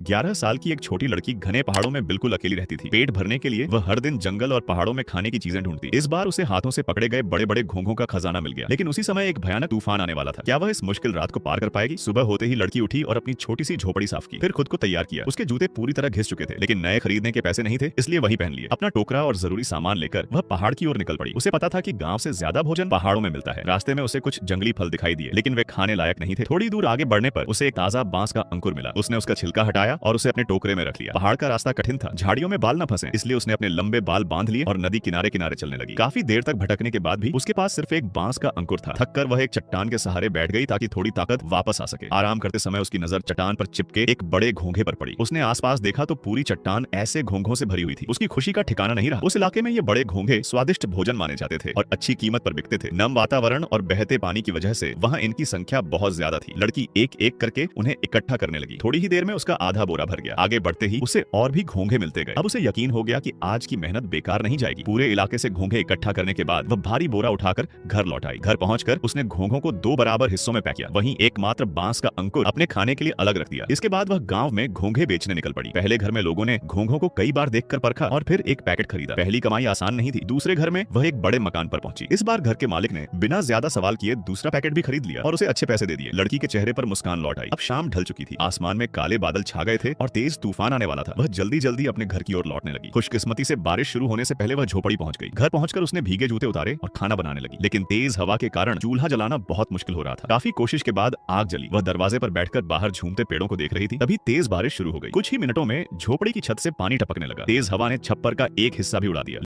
11 साल की एक छोटी लड़की घने पहाड़ों में बिल्कुल अकेली रहती थी। पेट भरने के लिए वह हर दिन जंगल और पहाड़ों में खाने की चीजें ढूंढती। इस बार उसे हाथों से पकड़े गए बड़े बड़े घोंघों का खजाना मिल गया, लेकिन उसी समय एक भयानक तूफान आने वाला था। क्या वह इस मुश्किल रात को पार कर पाएगी? सुबह होते ही लड़की उठी और अपनी छोटी सी झोपड़ी साफ की, फिर खुद को तैयार किया। उसके जूते पूरी तरह घिस चुके थे, लेकिन नए खरीदने के पैसे नहीं थे, इसलिए वही पहन लिए। अपना टोकरा और जरूरी सामान लेकर वह पहाड़ की ओर निकल पड़ी। उसे पता था कि गांव से ज्यादा भोजन पहाड़ों में मिलता है। रास्ते में उसे कुछ जंगली फल दिखाई दिए, लेकिन वे खाने लायक नहीं थे। थोड़ी दूर आगे बढ़ने पर उसे एक ताजा बांस का अंकुर मिला। उसने उसका छिलका हटाया और उसे अपने टोकरे में रख लिया। पहाड़ का रास्ता कठिन था, झाड़ियों में बाल न फंसे, इसलिए उसने अपने लंबे बाल बांध लिए और नदी किनारे किनारे चलने लगी। काफी देर तक भटकने के बाद भी उसके पास सिर्फ एक बांस का अंकुर था। थककर वह एक चट्टान के सहारे बैठ गई ताकि थोड़ी ताकत वापस आ सके। आराम करते समय उसकी नजर चट्टान पर चिपके एक बड़े घोंघे पर पड़ी। उसने आसपास देखा तो पूरी चट्टान ऐसे घोंघों से भरी हुई थी। उसकी खुशी का ठिकाना नहीं रहा। उस इलाके में ये बड़े घोंघे स्वादिष्ट भोजन माने जाते थे और अच्छी कीमत पर बिकते थे। नम वातावरण और बहते पानी की वजह से वहां इनकी संख्या बहुत ज्यादा थी। लड़की एक एक करके उन्हें इकट्ठा करने लगी। थोड़ी ही देर में उसका आधा बोरा भर गया। आगे बढ़ते ही उसे और भी घोंघे मिलते गए। अब उसे यकीन हो गया कि आज की मेहनत बेकार नहीं जाएगी। पूरे इलाके से घोंघे इकट्ठा करने के बाद वह भारी बोरा उठाकर घर लौट आई। घर पहुंचकर उसने घोंघों को 2 बराबर हिस्सों में पैक किया। वहीं एकमात्र बांस का अंकुर अपने खाने के लिए अलग रख दिया। इसके बाद वह गांव में घोंघे बेचने निकल पड़ी। पहले घर में लोगों ने घोंघों को कई बार देखकर परखा और फिर एक पैकेट खरीदा। पहली कमाई आसान नहीं थी। दूसरे घर में वह एक बड़े मकान पर पहुंची। इस बार घर के मालिक ने बिना ज्यादा सवाल किए दूसरा पैकेट भी खरीद लिया और उसे अच्छे पैसे दे दिए। लड़की के चेहरे पर मुस्कान लौट आई। अब शाम ढल चुकी थी। आसमान में काले बादल छा गए थे और तेज तूफान आने वाला था। वह जल्दी जल्दी अपने घर की ओर लौटने लगी। खुशकिस्मती से बारिश शुरू होने से पहले वह झोपड़ी पहुंच गई। घर पहुंचकर उसने भीगे जूते उतारे और खाना बनाने लगी, लेकिन तेज हवा के कारण चूल्हा जलाना बहुत मुश्किल हो रहा था। काफी कोशिश के बाद आग जली। वह दरवाजे पर बैठकर बाहर झूमते पेड़ों को देख रही थी। तभी तेज बारिश शुरू हो गई। कुछ ही मिनटों में झोपड़ी की छत से पानी टपकने लगा। तेज हवा ने छप्पर का एक हिस्सा भी उड़ा दिया।